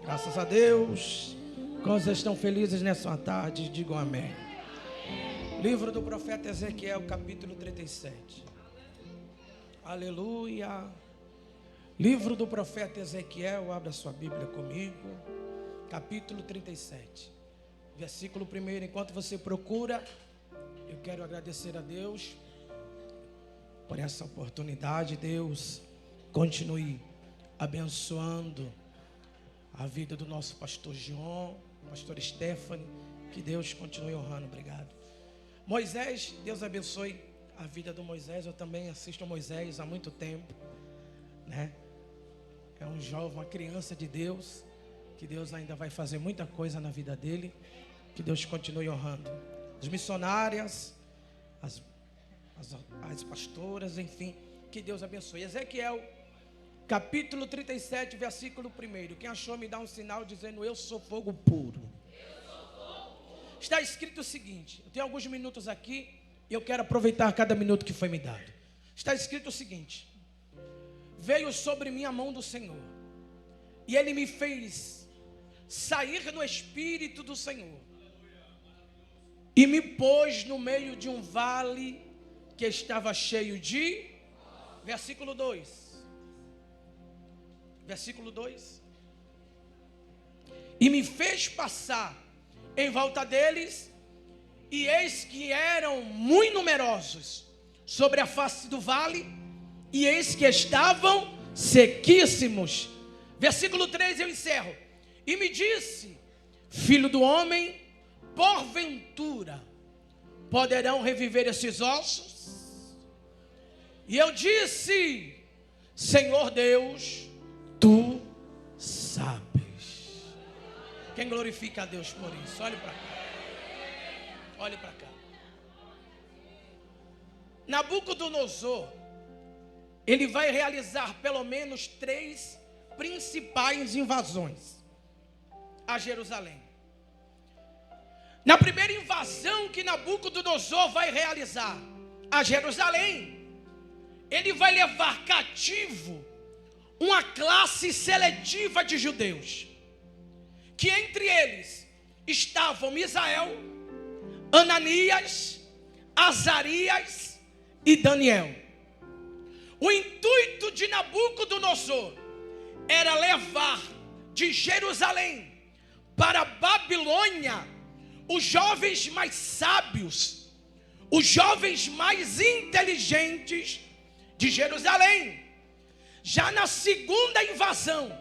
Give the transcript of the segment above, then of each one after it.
Graças a Deus. Quantos estão felizes nessa tarde? Digam amém. Livro do profeta Ezequiel, capítulo 37. Aleluia. Livro do profeta Ezequiel, abra sua Bíblia comigo. Capítulo 37. Versículo 1. Enquanto você procura, eu quero agradecer a Deus por essa oportunidade. Deus continue abençoando a vida do nosso pastor João, pastor Stephanie, que Deus continue honrando. Obrigado. Moisés, Deus abençoe a vida do Moisés. Eu também assisto a Moisés há muito tempo, né? É um jovem, uma criança de Deus, que Deus ainda vai fazer muita coisa na vida dele. Que Deus continue honrando as missionárias, as pastoras, enfim, que Deus abençoe. Ezequiel, capítulo 37, versículo 1. Quem achou, me dá um sinal dizendo: eu sou fogo puro. Está escrito o seguinte, eu tenho alguns minutos aqui e eu quero aproveitar cada minuto que foi me dado. Está escrito o seguinte: veio sobre mim a mão do Senhor, e Ele me fez sair no Espírito do Senhor, e me pôs no meio de um vale que estava cheio de... Versículo 2. Versículo 2. E me fez passar em volta deles, e eis que eram muito numerosos sobre a face do vale, e eis que estavam sequíssimos. Versículo 3, eu encerro. E me disse: filho do homem, porventura poderão reviver esses ossos? E eu disse: Senhor Deus, tu sabes. Quem glorifica a Deus por isso? Olhe para cá. Olhe para cá. Nabucodonosor, ele vai realizar pelo menos 3 principais invasões a Jerusalém. Na primeira invasão que Nabucodonosor vai realizar a Jerusalém, ele vai levar cativo uma classe seletiva de judeus, que entre eles estavam Misael, Ananias, Azarias e Daniel. O intuito de Nabucodonosor era levar de Jerusalém para a Babilônia os jovens mais sábios, os jovens mais inteligentes de Jerusalém. Já na segunda invasão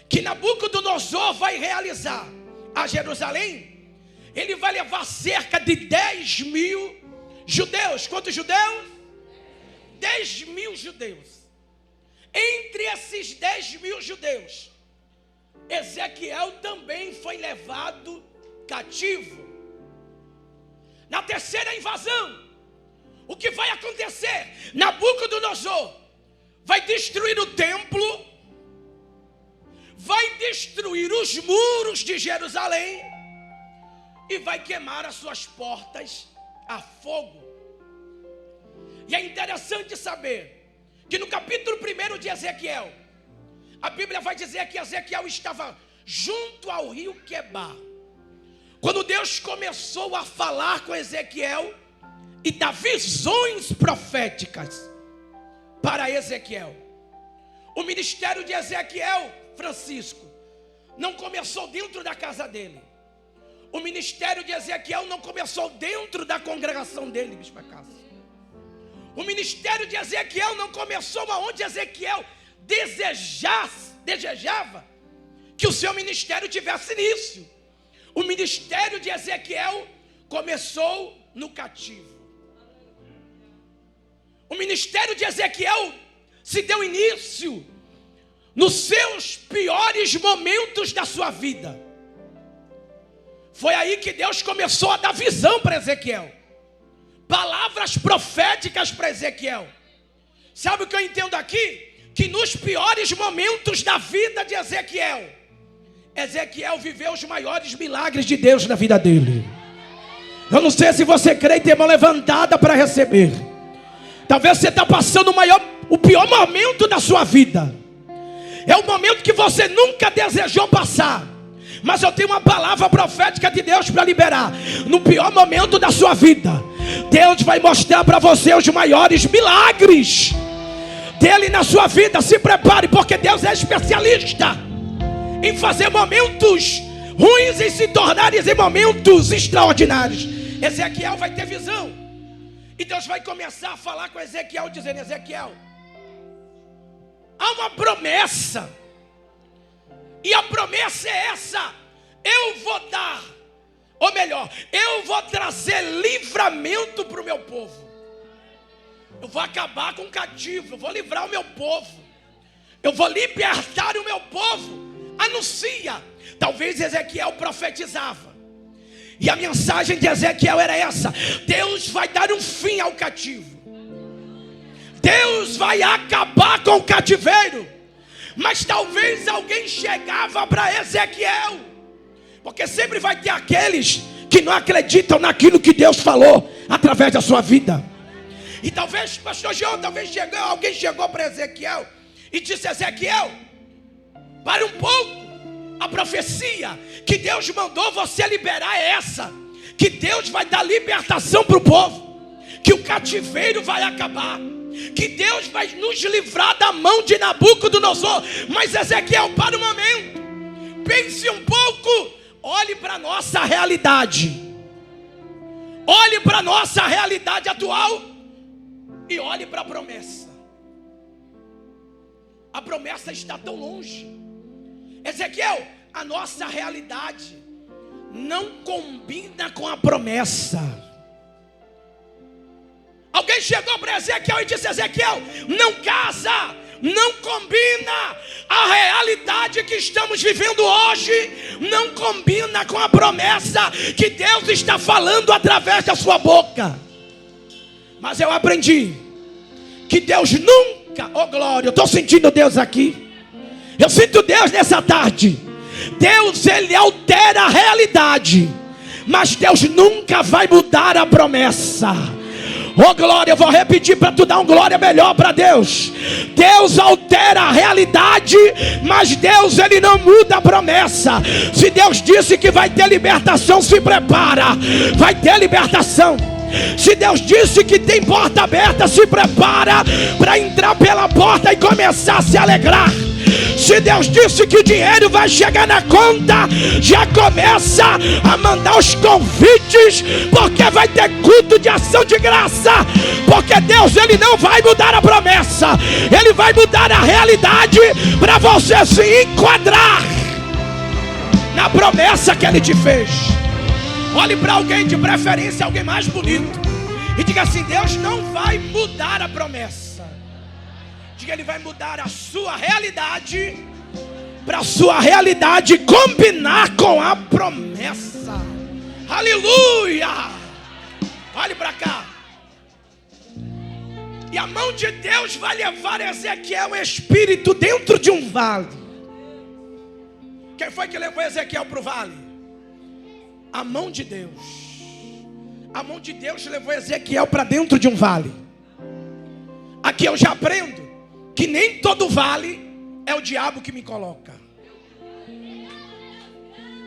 que Nabucodonosor vai realizar a Jerusalém, ele vai levar cerca de 10.000 judeus. Quantos judeus? 10.000 judeus. Entre esses 10.000 judeus, Ezequiel também foi levado cativo. Na terceira invasão, o que vai acontecer? Nabucodonosor vai destruir o templo, vai destruir os muros de Jerusalém e vai queimar as suas portas a fogo. E é interessante saber que no capítulo 1 de Ezequiel, a Bíblia vai dizer que Ezequiel estava junto ao rio Quebar, quando Deus começou a falar com Ezequiel e dar visões proféticas para Ezequiel. O ministério de Ezequiel, Francisco, não começou dentro da casa dele. O ministério de Ezequiel não começou dentro da congregação dele, Bispo Acácio. O ministério de Ezequiel não começou aonde Ezequiel desejava que o seu ministério tivesse início. O ministério de Ezequiel começou no cativo. O ministério de Ezequiel se deu início nos seus piores momentos da sua vida. Foi aí que Deus começou a dar visão para Ezequiel, palavras proféticas para Ezequiel. Sabe o que eu entendo aqui? Que nos piores momentos da vida de Ezequiel, Ezequiel viveu os maiores milagres de Deus na vida dele. Eu não sei se você crê e tem mão levantada para receber. Talvez você está passando o pior momento da sua vida, É um momento que você nunca desejou passar. Mas eu tenho uma palavra profética de Deus para liberar. No pior momento da sua vida, Deus vai mostrar para você os maiores milagres dele na sua vida. Se prepare, porque Deus é especialista em fazer momentos ruins e se tornarem em momentos extraordinários. Ezequiel vai ter visão. E Deus vai começar a falar com Ezequiel, dizendo: Ezequiel, há uma promessa. E a promessa é essa: eu vou dar, ou melhor, eu vou trazer livramento para o meu povo. Eu vou acabar com o cativo, eu vou livrar o meu povo, eu vou libertar o meu povo. Anuncia. Talvez Ezequiel profetizava, e a mensagem de Ezequiel era essa: Deus vai dar um fim ao cativo, Deus vai acabar com o cativeiro. Mas talvez alguém chegava para Ezequiel, porque sempre vai ter aqueles que não acreditam naquilo que Deus falou através da sua vida. E talvez, pastor João, alguém chegou para Ezequiel e disse: Ezequiel, pare um pouco, a profecia que Deus mandou você liberar é essa, que Deus vai dar libertação para o povo, que o cativeiro vai acabar, que Deus vai nos livrar da mão de Nabucodonosor. Mas Ezequiel, para um momento, pense um pouco, olhe para a nossa realidade, olhe para a nossa realidade atual e olhe para a promessa. A promessa está tão longe. Ezequiel, a nossa realidade não combina com a promessa. Alguém chegou para Ezequiel e disse: Ezequiel, não casa, não combina. A realidade que estamos vivendo hoje não combina com a promessa que Deus está falando através da sua boca. Mas eu aprendi que Deus nunca, oh glória, eu estou sentindo Deus aqui, eu sinto Deus nessa tarde. Deus, Ele altera a realidade, mas Deus nunca vai mudar a promessa. Oh glória, eu vou repetir para tu dar um glória melhor para Deus. Deus altera a realidade, mas Deus, Ele não muda a promessa. Se Deus disse que vai ter libertação, se prepara, vai ter libertação. Se Deus disse que tem porta aberta, se prepara para entrar pela porta e começar a se alegrar. Se Deus disse que o dinheiro vai chegar na conta, já começa a mandar os convites, porque vai ter culto de ação de graça. Porque Deus, Ele não vai mudar a promessa, Ele vai mudar a realidade para você se enquadrar na promessa que Ele te fez. Olhe para alguém, de preferência alguém mais bonito, e diga assim: Deus não vai mudar a promessa. Diga: Ele vai mudar a sua realidade, para a sua realidade combinar com a promessa. Aleluia! Olhe para cá. E a mão de Deus vai levar Ezequiel, espírito, dentro de um vale. Quem foi que levou Ezequiel para o vale? A mão de Deus. A mão de Deus levou Ezequiel para dentro de um vale. Aqui eu já aprendo que nem todo vale é o diabo que me coloca.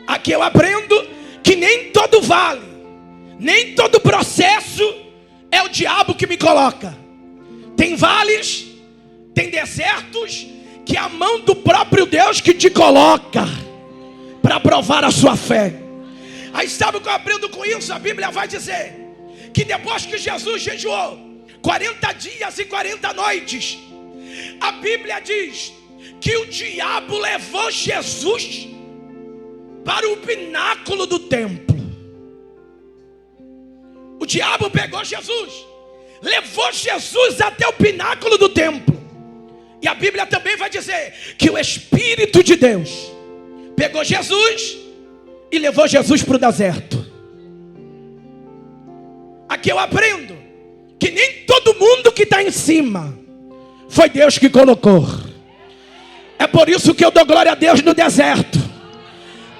Aqui eu aprendo que nem todo vale, nem todo processo é o diabo que me coloca. Tem vales, tem desertos que é a mão do próprio Deus que te coloca para provar a sua fé. Aí sabe o que eu aprendo com isso? A Bíblia vai dizer que depois que Jesus jejuou 40 dias e 40 noites, a Bíblia diz que o diabo levou Jesus para o pináculo do templo. O diabo pegou Jesus, levou Jesus até o pináculo do templo. E a Bíblia também vai dizer que o Espírito de Deus pegou Jesus e levou Jesus para o deserto. Aqui eu aprendo que nem todo mundo que está em cima foi Deus que colocou. É por isso que eu dou glória a Deus no deserto,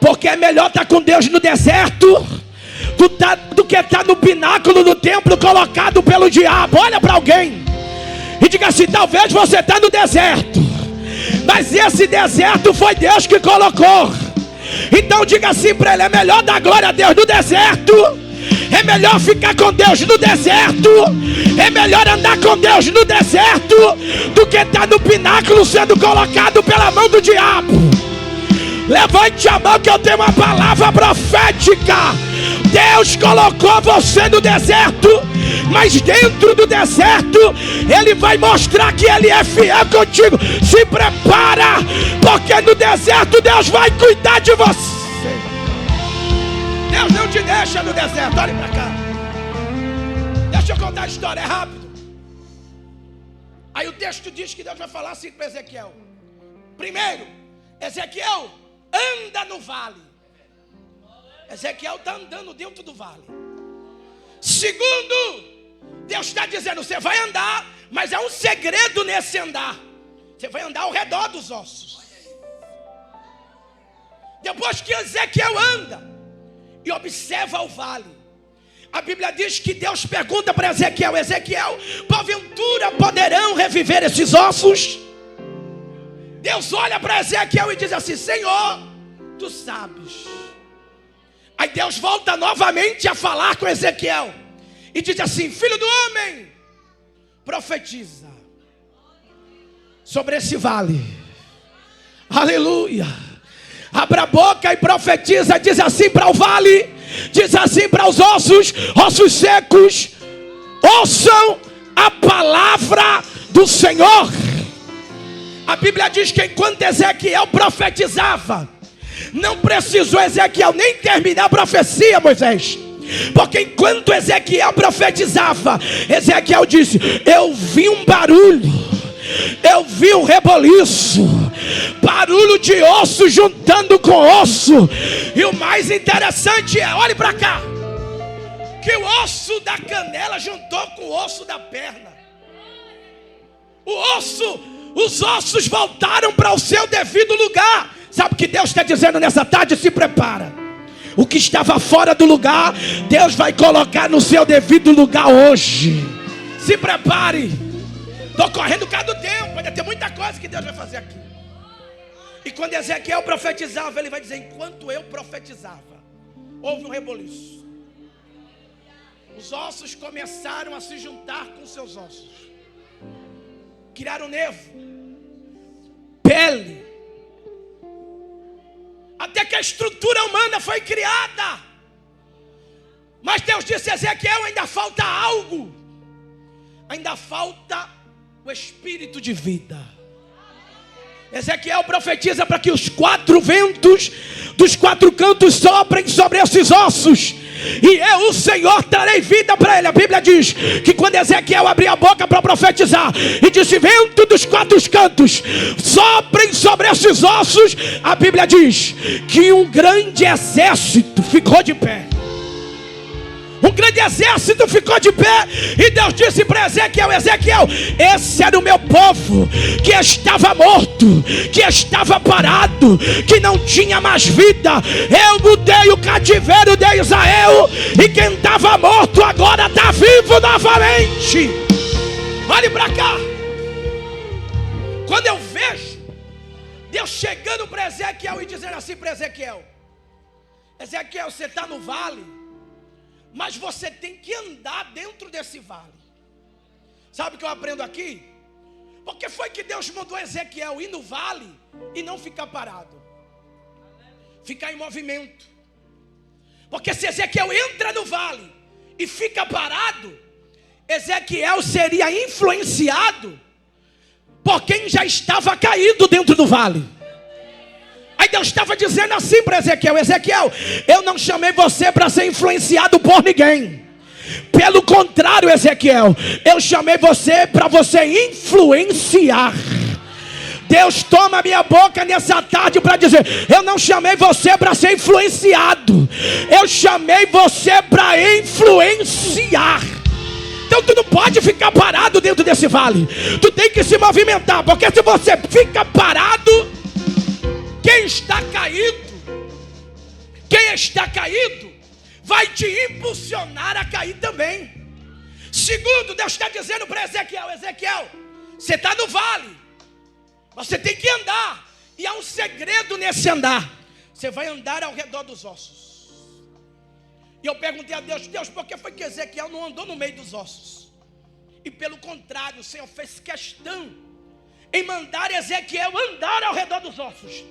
porque é melhor estar com Deus no deserto do que estar no pináculo do templo colocado pelo diabo. Olha para alguém e diga assim: talvez você está no deserto, Mas esse deserto foi Deus que colocou. Então diga assim para ele: é melhor dar glória a Deus no deserto, é melhor ficar com Deus no deserto, é melhor andar com Deus no deserto, do que estar no pináculo sendo colocado pela mão do diabo. Levante a mão que eu tenho uma palavra profética. Deus colocou você no deserto, mas dentro do deserto Ele vai mostrar que Ele é fiel contigo. Se prepara, porque no deserto Deus vai cuidar de você. Deus não te deixa no deserto. Olhe para cá. Deixa eu contar a história, é rápido. Aí o texto diz que Deus vai falar assim para Ezequiel. Primeiro, Ezequiel, anda no vale. Ezequiel está andando dentro do vale. Segundo, Deus está dizendo: você vai andar, mas é um segredo nesse andar. Você vai andar ao redor dos ossos. Depois que Ezequiel anda e observa o vale, a Bíblia diz que Deus pergunta para Ezequiel: Ezequiel, porventura poderão reviver esses ossos? Deus olha para Ezequiel e diz assim: Senhor, tu sabes. Aí Deus volta novamente a falar com Ezequiel e diz assim: filho do homem, profetiza sobre esse vale. Aleluia. Abra a boca e profetiza. Diz assim para o vale, diz assim para os ossos: ossos secos, ouçam a palavra do Senhor. A Bíblia diz que enquanto Ezequiel profetizava, não precisou Ezequiel nem terminar a profecia, Moisés. Porque enquanto Ezequiel profetizava, Ezequiel disse: eu vi um barulho, eu vi um reboliço, barulho de osso juntando com osso. E o mais interessante é, olhe para cá, que o osso da canela juntou com o osso da perna. Os ossos voltaram para o seu devido lugar. Sabe o que Deus está dizendo nessa tarde? Se prepara. O que estava fora do lugar, Deus vai colocar no seu devido lugar hoje. Se prepare. Estou correndo por causa do tempo. Pode ter muita coisa que Deus vai fazer aqui. E quando Ezequiel profetizava, ele vai dizer: enquanto eu profetizava, houve um reboliço. Os ossos começaram a se juntar com seus ossos. Criaram nervo, pele, até que a estrutura humana foi criada. Mas Deus disse a Ezequiel: ainda falta algo. Ainda falta o espírito de vida. Ezequiel profetiza para que os 4 ventos dos 4 cantos soprem sobre esses ossos, e eu, o Senhor, trarei vida para ele. A Bíblia diz que quando Ezequiel abriu a boca para profetizar e disse: vento dos 4 cantos soprem sobre esses ossos, a Bíblia diz que um grande exército ficou de pé. Um grande exército ficou de pé. E Deus disse para Ezequiel: Ezequiel, esse era o meu povo que estava morto, que estava parado, que não tinha mais vida. Eu mudei o cativeiro de Israel, e quem estava morto agora está vivo novamente. Olhe para cá. Quando eu vejo Deus chegando para Ezequiel e dizendo assim para Ezequiel: Ezequiel, você está no vale, mas você tem que andar dentro desse vale. Sabe o que eu aprendo aqui? Porque foi que Deus mandou Ezequiel ir no vale e não ficar parado, ficar em movimento. Porque se Ezequiel entra no vale e fica parado, Ezequiel seria influenciado por quem já estava caído dentro do vale. Aí Deus estava dizendo assim para Ezequiel: Ezequiel, eu não chamei você para ser influenciado por ninguém. Pelo contrário, Ezequiel, eu chamei você para você influenciar. Deus toma a minha boca nessa tarde para dizer: eu não chamei você para ser influenciado, eu chamei você para influenciar. Então tu não pode ficar parado dentro desse vale. Tu tem que se movimentar, porque se você fica parado, quem está caído vai te impulsionar a cair também. Segundo, Deus está dizendo para Ezequiel: Ezequiel, você está no vale, Você tem que andar. E há um segredo nesse andar. Você vai andar ao redor dos ossos. E eu perguntei a Deus: Deus, por que foi que Ezequiel não andou no meio dos ossos? E pelo contrário, o Senhor fez questão em mandar Ezequiel andar ao redor dos ossos.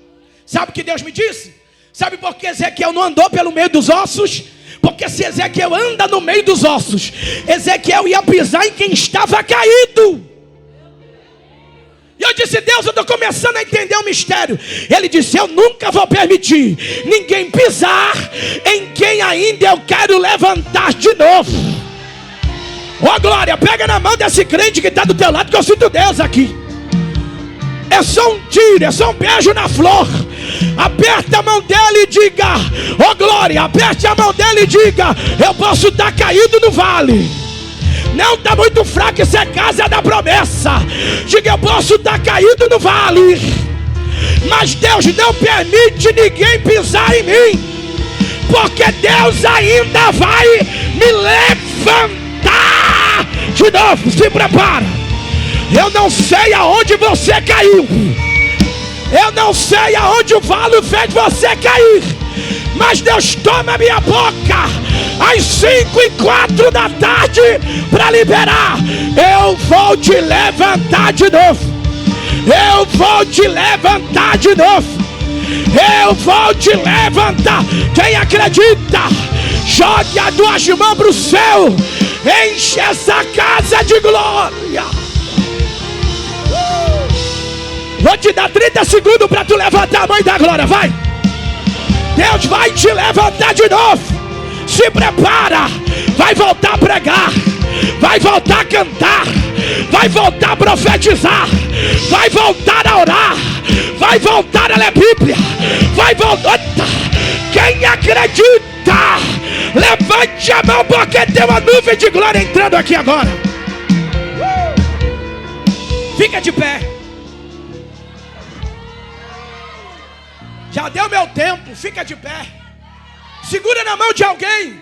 Sabe o que Deus me disse? Sabe por que Ezequiel não andou pelo meio dos ossos? Porque se Ezequiel anda no meio dos ossos, Ezequiel ia pisar em quem estava caído. E eu disse: Deus, eu estou começando a entender o mistério. Ele disse: eu nunca vou permitir ninguém pisar em quem ainda eu quero levantar de novo. Ó glória, pega na mão desse crente que está do teu lado, que eu sinto Deus aqui. É só um tiro, é só um beijo na flor. Aperta a mão dele e diga: ó glória, aperte a mão dele e diga: eu posso estar caído no vale. Não está muito fraco, isso é casa da promessa. Diga: eu posso estar caído no vale, mas Deus não permite ninguém pisar em mim, porque Deus ainda vai me levantar de novo. Se prepara. Eu não sei aonde você caiu, eu não sei aonde o vale fez você cair, mas Deus toma a minha boca às 5:04 da tarde para liberar. Eu vou te levantar de novo. Eu vou te levantar de novo. Eu vou te levantar. Quem acredita, jogue as duas mãos para o céu. Enche essa casa de glória. Vou te dar 30 segundos para tu levantar a mão e dar glória. Vai. Deus vai te levantar de novo. Se prepara. Vai voltar a pregar. Vai voltar a cantar. Vai voltar a profetizar. Vai voltar a orar. Vai voltar a ler Bíblia. Vai voltar. Quem acredita, levante a mão, porque tem uma nuvem de glória entrando aqui agora. Fica de pé. Já deu meu tempo, fica de pé. Segura na mão de alguém.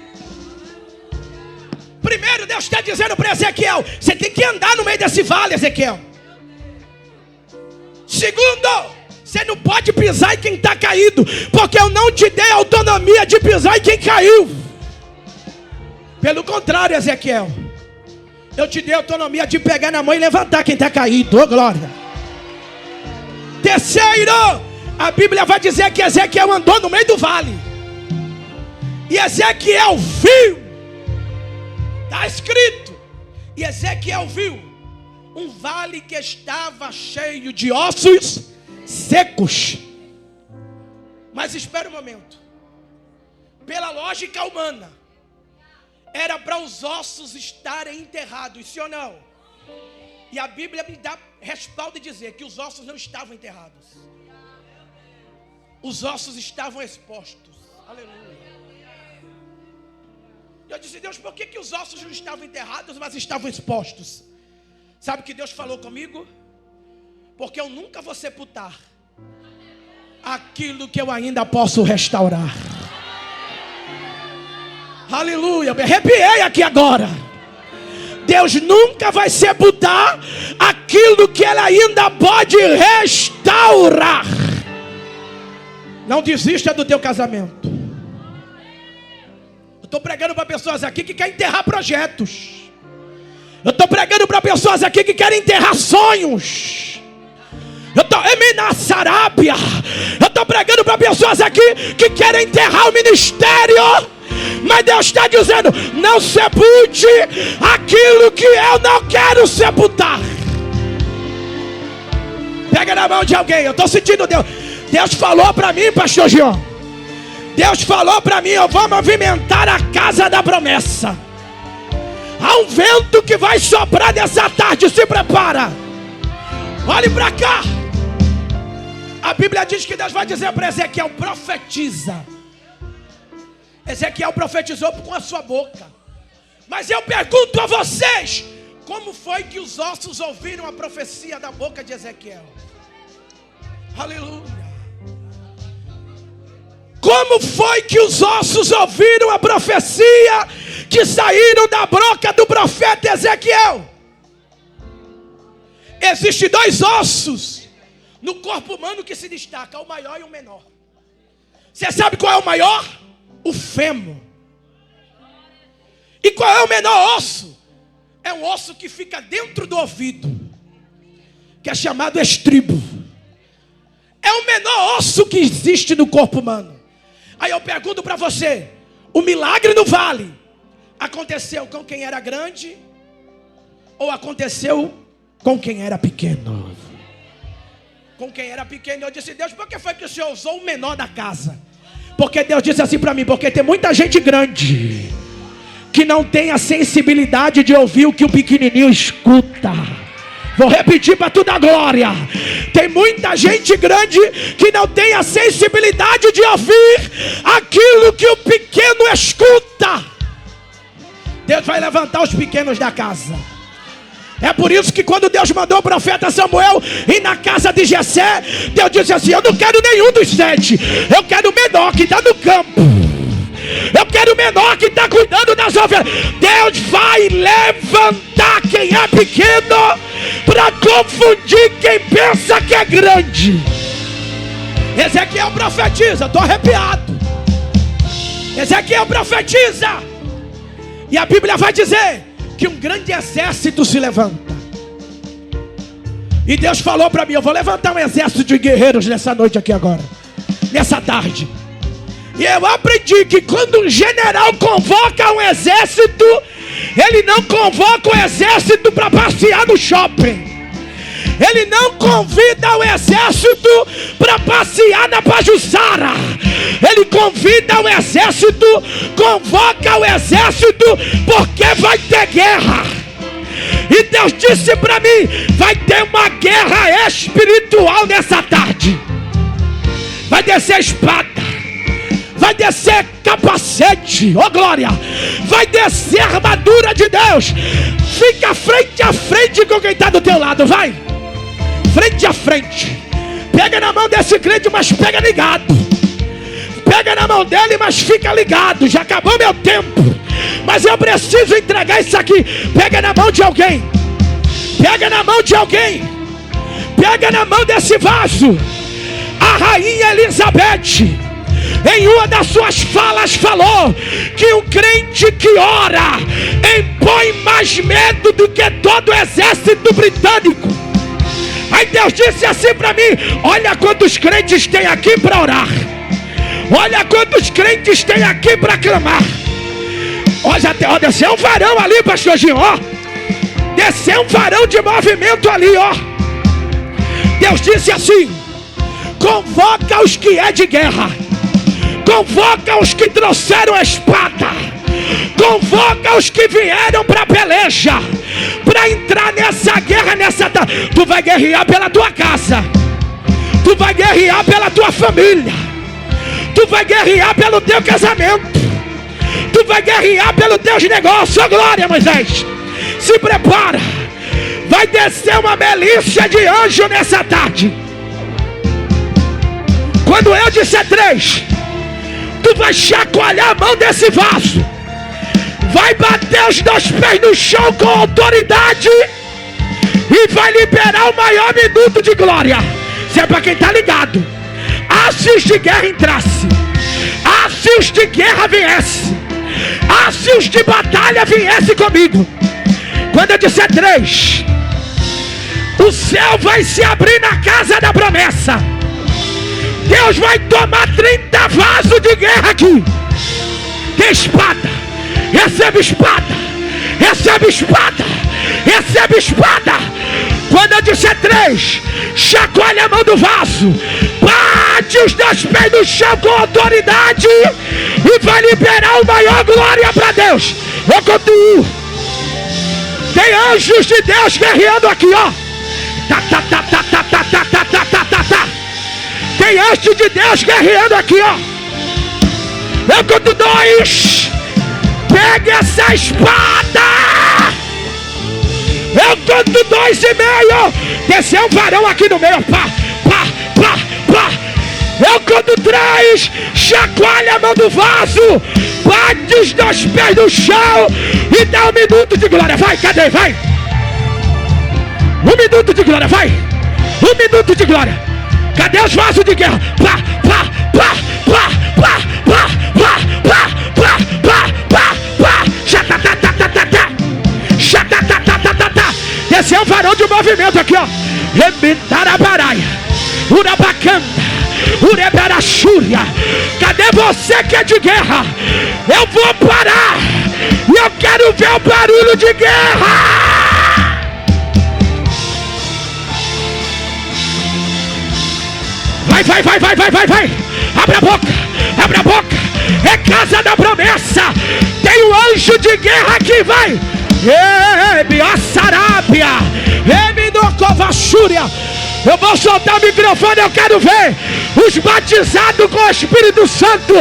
Primeiro, Deus está dizendo para Ezequiel: você tem que andar no meio desse vale, Ezequiel. Segundo, você não pode pisar em quem está caído, porque eu não te dei autonomia de pisar em quem caiu. Pelo contrário, Ezequiel, eu te dei autonomia de pegar na mão e levantar quem está caído. Ô glória. Terceiro, a Bíblia vai dizer que Ezequiel andou no meio do vale. E Ezequiel viu. Está escrito. E Ezequiel viu um vale que estava cheio de ossos secos. Mas espera um momento. Pela lógica humana, era para os ossos estarem enterrados, sim ou não? E a Bíblia me dá respaldo de dizer que os ossos não estavam enterrados. Os ossos estavam expostos. Aleluia. Eu disse: Deus, por que os ossos não estavam enterrados, mas estavam expostos? Sabe o que Deus falou comigo? Porque eu nunca vou sepultar aquilo que eu ainda posso restaurar. Aleluia. Me arrepiei aqui agora. Deus nunca vai sepultar aquilo que Ele ainda pode restaurar. Não desista do teu casamento. Eu estou pregando para pessoas aqui que querem enterrar projetos. Eu estou pregando para pessoas aqui que querem enterrar sonhos. Eu estou pregando para pessoas aqui que querem enterrar o ministério. Mas Deus está dizendo: não sepulte aquilo que eu não quero sepultar. Pega na mão de alguém. Eu estou sentindo Deus. Deus falou para mim, pastor Jean. Deus falou para mim: eu vou movimentar a casa da promessa. Há um vento que vai soprar nessa tarde. Se prepara. Olhe para cá. A Bíblia diz que Deus vai dizer para Ezequiel: profetiza. Ezequiel profetizou com a sua boca. Mas eu pergunto a vocês: como foi que os ossos ouviram a profecia da boca de Ezequiel? Aleluia. Como foi que os ossos ouviram a profecia que saíram da boca do profeta Ezequiel? Existem dois ossos no corpo humano que se destaca o maior e o menor. Você sabe qual é o maior? O fêmur. E qual é o menor osso? É um osso que fica dentro do ouvido, que é chamado estribo. É o menor osso que existe no corpo humano. Aí eu pergunto para você, o milagre no vale aconteceu com quem era grande ou aconteceu com quem era pequeno? Com quem era pequeno. Eu disse, Deus, por que foi que o Senhor usou o menor da casa? Porque Deus disse assim para mim, porque tem muita gente grande que não tem a sensibilidade de ouvir o que o pequenininho escuta. Vou repetir para tu dar glória. Tem muita gente grande que não tem a sensibilidade de ouvir aquilo que o pequeno escuta. Deus vai levantar os pequenos da casa. É por isso que quando Deus mandou o profeta Samuel ir na casa de Jessé, Deus disse assim, eu não quero nenhum dos 7, eu quero o menor que está no campo. Eu quero o menor que está cuidando das ovelhas. Deus vai levantar quem é pequeno para confundir quem pensa que é grande. Ezequiel profetiza, estou arrepiado. Ezequiel profetiza. E a Bíblia vai dizer que um grande exército se levanta. E Deus falou para mim, eu vou levantar um exército de guerreiros nessa noite aqui agora, nessa tarde. E eu aprendi que quando um general convoca um exército, ele não convoca o exército para passear no shopping. Ele não convida o exército para passear na Pajuçara. Ele convida o exército, convoca o exército, porque vai ter guerra. E Deus disse para mim, vai ter uma guerra espiritual nessa tarde. Vai descer espada, vai descer capacete, oh glória, vai descer armadura de Deus. Fica frente a frente com quem está do teu lado, vai, frente a frente. Pega na mão desse crente, mas pega ligado. Pega na mão dele, mas fica ligado. Já acabou meu tempo, mas eu preciso entregar isso aqui. Pega na mão de alguém, pega na mão de alguém, pega na mão desse vaso. A rainha Elizabeth, em uma das suas falas, falou que o crente que ora impõe mais medo do que todo o exército britânico. Aí Deus disse assim para mim, olha quantos crentes tem aqui para orar. Olha quantos crentes tem aqui para clamar. Ó, desceu um varão ali, pastor Gil, ó. Desceu um varão de movimento ali, ó. Deus disse assim, convoca os que é de guerra. Convoca os que trouxeram a espada. Convoca os que vieram para peleja, para entrar nessa guerra, Tu vai guerrear pela tua casa. Tu vai guerrear pela tua família. Tu vai guerrear pelo teu casamento. Tu vai guerrear pelos teus negócios. Oh, glória, Moisés. Se prepara. Vai descer uma milícia de anjo nessa tarde. Quando eu disser 3, tu vai chacoalhar a mão desse vaso. Vai bater os 2 pés no chão com autoridade. E vai liberar o maior minuto de glória. Isso é para quem está ligado. Se os de guerra entrasse, se os de guerra viesse, se os de batalha viesse comigo. Quando eu disser 3, o céu vai se abrir na casa da promessa. Deus vai tomar 30 vasos de guerra aqui. Tem espada, recebe espada, recebe espada, recebe espada. Quando eu disser 3, chacoalha a mão do vaso, bate os 2 pés no chão com autoridade e vai liberar o maior glória para Deus. Eu continuo. Tem anjos de Deus guerreando aqui, ó. Tem anjos de Deus guerreando aqui, ó. Eu conto 2. Pegue essa espada. Eu conto 2,5. Desceu um varão aqui no meio. Pá, pá, pá, pá. Eu conto 3. Chacoalha a mão do vaso. Bate os 2 pés no chão. E dá 1 minuto de glória. Vai, cadê? Vai. 1 minuto de glória, vai. 1 minuto de glória. Cadê os vasos de guerra? Pá, pá, pá, pá, pá, pá, pá, pá, pá, pá, pá, pá. Esse é o varão de movimento aqui, ó. Remitarabaraya, Urabacanda, Ureberachúria. Cadê você que é de guerra? Eu vou parar e eu quero ver o barulho de guerra. Vai, vai, vai, vai, vai, vai, vai. Abre a boca, abre a boca. É casa da promessa. Tem um anjo de guerra que vai. Sarabia, eu vou soltar o microfone, eu quero ver os batizados com o Espírito Santo.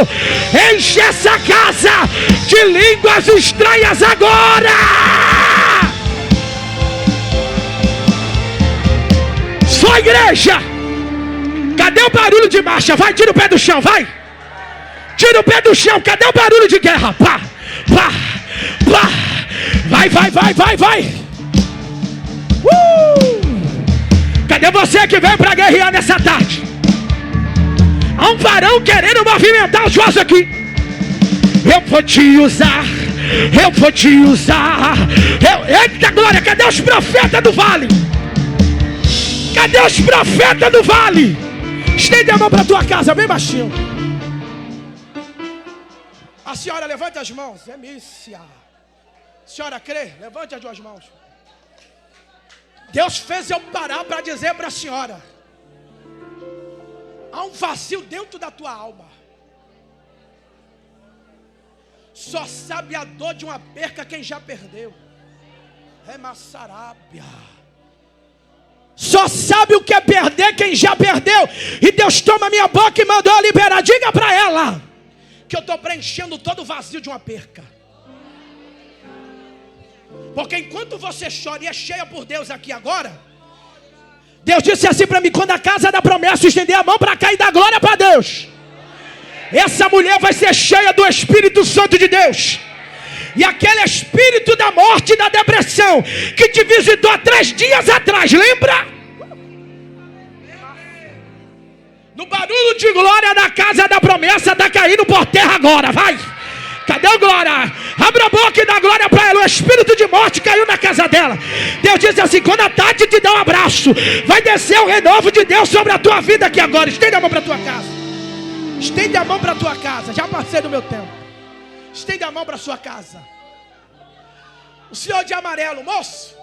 Enche essa casa de línguas estranhas agora. Só igreja. Cadê o barulho de marcha? Vai, tira o pé do chão, vai. Tira o pé do chão, cadê o barulho de guerra? Pá, pá, pá. Vai, vai, vai, vai, vai. Cadê você que veio para guerrear nessa tarde? Há um varão querendo movimentar os vasos aqui. Eu vou te usar. Eu vou te usar. Eita glória, cadê os profetas do vale? Cadê os profetas do vale? Estende a mão para tua casa, bem baixinho. A senhora levanta as mãos. Emícia. Senhora crê? Levante as duas mãos. Deus fez eu parar para dizer para a senhora: há um vazio dentro da tua alma. Só sabe a dor de uma perca quem já perdeu. É Massarábia. Só sabe o que é perder quem já perdeu. E Deus toma minha boca e mandou eu liberar. Diga para ela que eu estou preenchendo todo o vazio de uma perca. Porque enquanto você chora e é cheia por Deus aqui agora, Deus disse assim para mim: quando a casa da promessa estender a mão para cá e dar glória para Deus, essa mulher vai ser cheia do Espírito Santo de Deus. E aquele espírito da morte e da depressão que te visitou há 3 dias atrás, lembra? No barulho de glória da casa da promessa está caindo por terra agora, vai. Cadê o glória? Abre a boca e dá glória para ela. O espírito de morte caiu na casa dela. Deus diz assim: quando a Tati te dá um abraço, vai descer o renovo de Deus sobre a tua vida aqui agora. Estende a mão para a tua casa. Estende a mão para a tua casa. Já passei do meu tempo. Estende a mão para a sua casa. O senhor de amarelo, moço,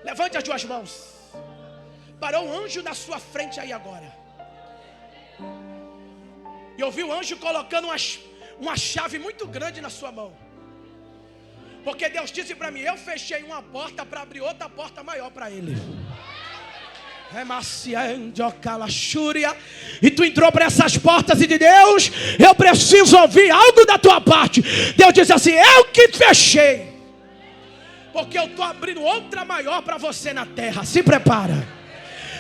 levante as duas mãos. Parou um anjo na sua frente aí agora. E eu vi o anjo colocando uma chave muito grande na sua mão. Porque Deus disse para mim: eu fechei uma porta para abrir outra porta maior para ele. E tu entrou para essas portas e de Deus, eu preciso ouvir algo da tua parte. Deus disse assim: eu que fechei, porque eu estou abrindo outra maior para você na terra. Se prepara.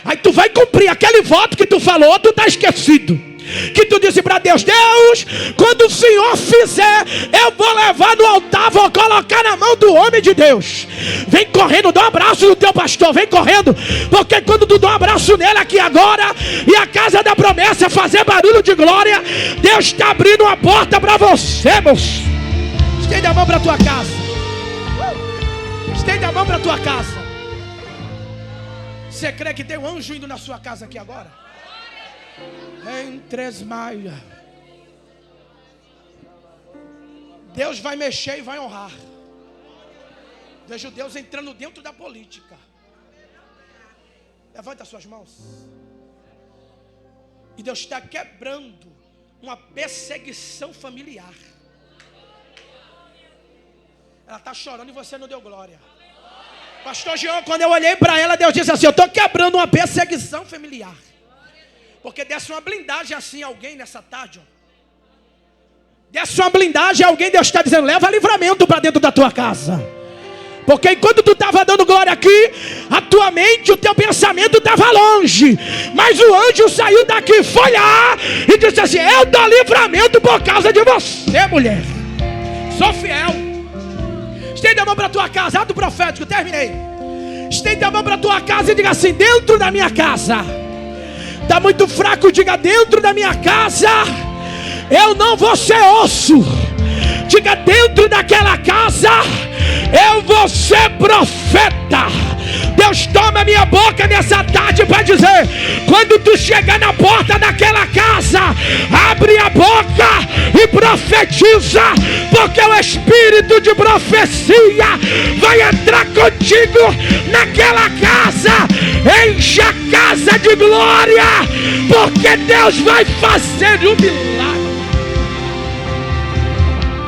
Aí tu vai cumprir aquele voto que tu falou, tu está esquecido. Que tu disse para Deus: Deus, quando o Senhor fizer, eu vou levar no altar, vou colocar na mão do homem de Deus. Vem correndo, dá um abraço no teu pastor, vem correndo. Porque quando tu dá um abraço nele aqui agora, e a casa da promessa fazer barulho de glória, Deus está abrindo uma porta para você, moço. Estende a mão para a tua casa. Estende a mão para a tua casa. Você crê que tem um anjo indo na sua casa aqui agora? Entresmaia. Deus vai mexer e vai honrar. Vejo Deus entrando dentro da política. Levanta as suas mãos. E Deus está quebrando uma perseguição familiar. Ela está chorando e você não deu glória. Pastor Jean, quando eu olhei para ela, Deus disse assim: eu estou quebrando uma perseguição familiar. Porque desce uma blindagem assim a alguém nessa tarde, ó. Desce uma blindagem a alguém, Deus está dizendo: leva livramento para dentro da tua casa. Porque enquanto tu estava dando glória aqui, a tua mente, o teu pensamento estava longe. Mas o anjo saiu daqui, foi lá e disse assim: eu dou livramento por causa de você, mulher. Sou fiel. Estende a mão para a tua casa. Ato profético, terminei. Estende a mão para a tua casa e diga assim: dentro da minha casa Está muito fraco, diga: dentro da minha casa eu não vou ser osso. Diga: dentro daquela casa eu vou ser profeta. Deus toma minha boca nessa tarde para dizer: quando tu chegar na porta daquela casa, abre a boca e profetiza, porque o espírito de profecia vai entrar contigo naquela casa. Enche a casa de glória, porque Deus vai fazer um milagre.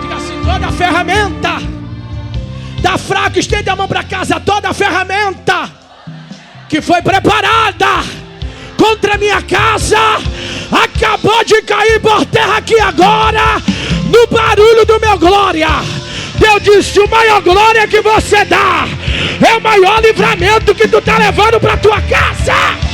Diga assim: toda a ferramenta. Está fraco, estende a mão para casa. Toda a ferramenta que foi preparada contra a minha casa acabou de cair por terra aqui agora, no barulho do meu glória. Deus disse: o maior glória que você dá é o maior livramento que tu está levando para a tua casa.